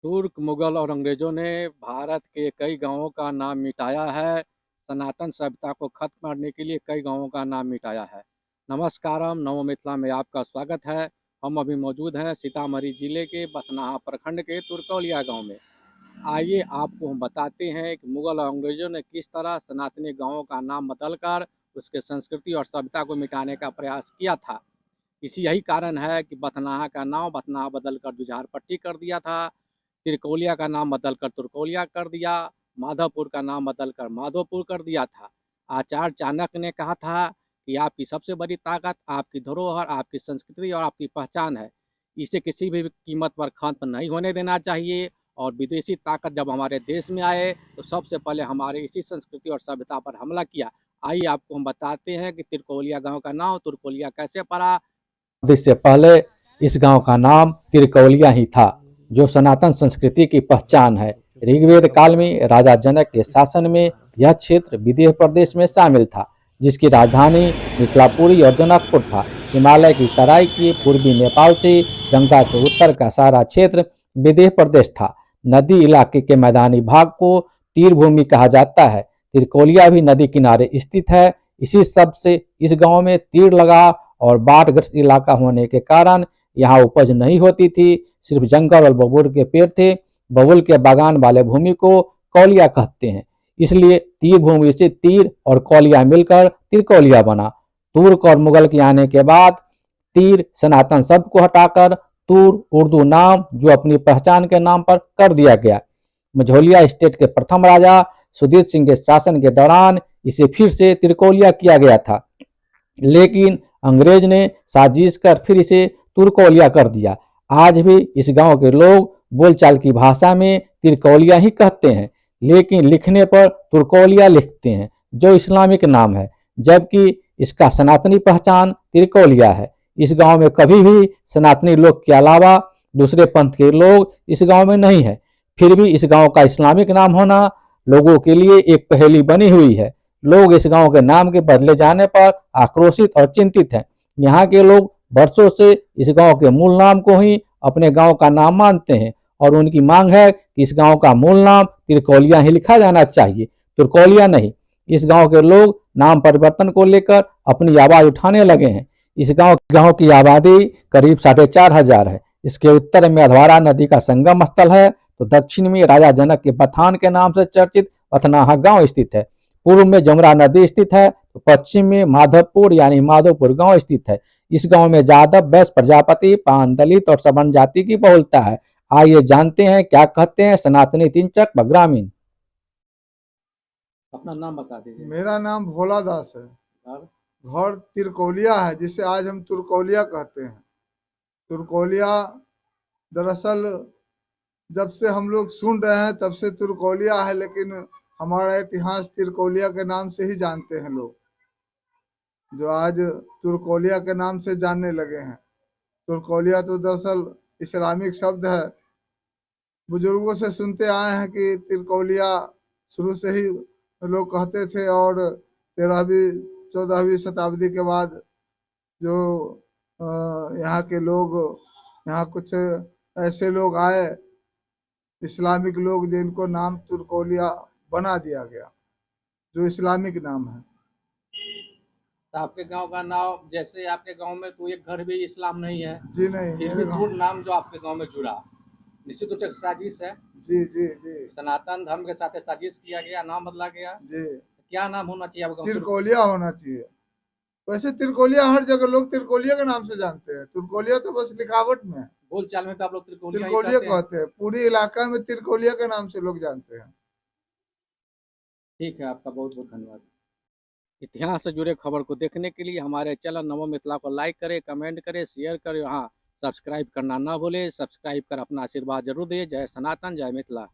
तुर्क, मुगल और अंग्रेजों ने भारत के कई गांवों का नाम मिटाया है। सनातन सभ्यता को खत्म करने के लिए कई गांवों का नाम मिटाया है। नमस्कारम, नवो मिथिला में आपका स्वागत है। हम अभी मौजूद हैं सीतामढ़ी जिले के बथनाहा प्रखंड के तुर्कौलिया गांव में। आइए आपको हम बताते हैं कि मुगल और अंग्रेजों ने किस तरह सनातनी गांवों का नाम बदलकर उसके संस्कृति और सभ्यता को मिटाने का प्रयास किया था। इसी यही कारण है कि बथनाहा का नाम बथनाहा बदलकर जुझारपट्टी कर दिया था। त्रिकोलिया का नाम बदलकर तुर्कोलिया कर दिया। माधवपुर का नाम बदलकर माधोपुर कर दिया था। आचार्य चाणक्य ने कहा था कि आपकी सबसे बड़ी ताकत आपकी धरोहर, आपकी संस्कृति और आपकी पहचान है। इसे किसी भी कीमत पर खत्म नहीं होने देना चाहिए। और विदेशी ताकत जब हमारे देश में आए तो सबसे पहले हमारे इसी संस्कृति और सभ्यता पर हमला किया। आइए आपको हम बताते हैं कि त्रिकोलिया गांव का नाम तुर्कोलिया कैसे पड़ा। इससे पहले इस गांव का नाम त्रिकौलिया ही था, जो सनातन संस्कृति की पहचान है। ऋग्वेद काल में राजा जनक के शासन में यह क्षेत्र विदेह प्रदेश में शामिल था, जिसकी राजधानी मिथिलापुरी और जनकपुर था। हिमालय की तराई के पूर्वी नेपाल से गंगा के उत्तर का सारा क्षेत्र विदेह प्रदेश था। नदी इलाके के मैदानी भाग को तीर भूमि कहा जाता है। त्रिकोलिया भी नदी किनारे स्थित है। इसी सब से इस गांव में तीर लगा और बाढ़ग्रस्त इलाका होने के कारण यहाँ उपज नहीं होती थी। सिर्फ जंगल और बबूल के पेड़ थे। बबूल के बागान वाले भूमि को कौलिया कहते हैं। इसलिए तीर भूमि से तीर और कौलिया मिलकर तिरकौलिया बना। तुर्क और मुगल के आने के बाद तीर सनातन शब्द को हटाकर तुर उर्दू नाम जो अपनी पहचान के नाम पर कर दिया गया। मझौलिया स्टेट के प्रथम राजा सुदीत सिंह के शासन के दौरान इसे फिर से तिरकौलिया किया गया था, लेकिन अंग्रेज ने साजिश कर फिर इसे तुर्कौलिया कर दिया। आज भी इस गांव के लोग बोलचाल की भाषा में तिरकौलिया ही कहते हैं, लेकिन लिखने पर तुर्कौलिया लिखते हैं, जो इस्लामिक नाम है, जबकि इसका सनातनी पहचान तिरकौलिया है। इस गांव में कभी भी सनातनी लोग के अलावा दूसरे पंथ के लोग इस गांव में नहीं है। फिर भी इस गांव का इस्लामिक नाम होना लोगों के लिए एक पहेली बनी हुई है। लोग इस गांव के नाम के बदले जाने पर आक्रोशित और चिंतित हैं। यहाँ के लोग वर्षों से इस गांव के मूल नाम को ही अपने गांव का नाम मानते हैं और उनकी मांग है कि इस गांव का मूल नाम तिरकौलिया ही लिखा जाना चाहिए, तुर्कौलिया नहीं। इस गांव के लोग नाम परिवर्तन को लेकर अपनी आवाज उठाने लगे हैं। इस गांव की आबादी करीब 4,500 है। इसके उत्तर में अधवारा नदी का संगम स्थल है, तो दक्षिण में राजा जनक के बथान के नाम से चर्चित बथनाहा गांव स्थित है। पूर्व में जमुना नदी स्थित है, तो पश्चिम में माधवपुर यानी माधोपुर गांव स्थित है। इस गांव में जादव, बैस, प्रजापति, पान, दलित और सवर्ण जाति की बहुलता है। आइए जानते हैं क्या कहते हैं सनातनी तिंचक व ग्रामीण। अपना नाम बता दीजिए। मेरा नाम भोला दास है। और घर तिरकौलिया है, जिसे आज हम तुर्कौलिया कहते हैं। तुर्कौलिया दरअसल जब से हम लोग सुन रहे हैं तब से तुर्कौलिया है, लेकिन हमारा इतिहास तिरकौलिया के नाम से ही जानते हैं लोग, जो आज तुर्कौलिया के नाम से जानने लगे हैं। तुर्कौलिया तो दरअसल इस्लामिक शब्द है। बुजुर्गों से सुनते आए हैं कि तिरकौलिया शुरू से ही लोग कहते थे, और 13वीं 14वीं शताब्दी के बाद जो यहाँ के लोग, यहाँ कुछ ऐसे लोग आए इस्लामिक लोग, जिनको नाम तुर्कौलिया बना दिया गया, जो इस्लामिक नाम है। तो आपके गांव का नाम, जैसे आपके गांव में कोई एक घर भी इस्लाम नहीं है, जी नहीं, फिर मेरे भी गाँव। तुर्क नाम जो आपके गांव में जुड़ा, निश्चित रूप से साजिश है। जी जी जी सनातन धर्म के साथ साजिश किया गया, नाम बदला गया। जी। क्या नाम होना चाहिए आपका? तिरकौलिया होना चाहिए। वैसे तिरकौलिया हर जगह लोग तिरकौलिया के नाम से जानते हैं। तुर्कौलिया तो बस लिखावट में है। बोलचाल में तो आप लोग त्रिकोलिया ही तिरकौलिया कहते हैं। कहते हैं। पूरी इलाका में तिरकौलिया के नाम से लोग जानते हैं। ठीक है, आपका बहुत बहुत धन्यवाद। इतिहास से जुड़े खबर को देखने के लिए हमारे चैनल नवो मिथिला को लाइक करें, कमेंट करें, शेयर करें। हाँ, सब्सक्राइब करना ना भूलें। सब्सक्राइब कर अपना आशीर्वाद जरूर दें। जय सनातन, जय मिथिला।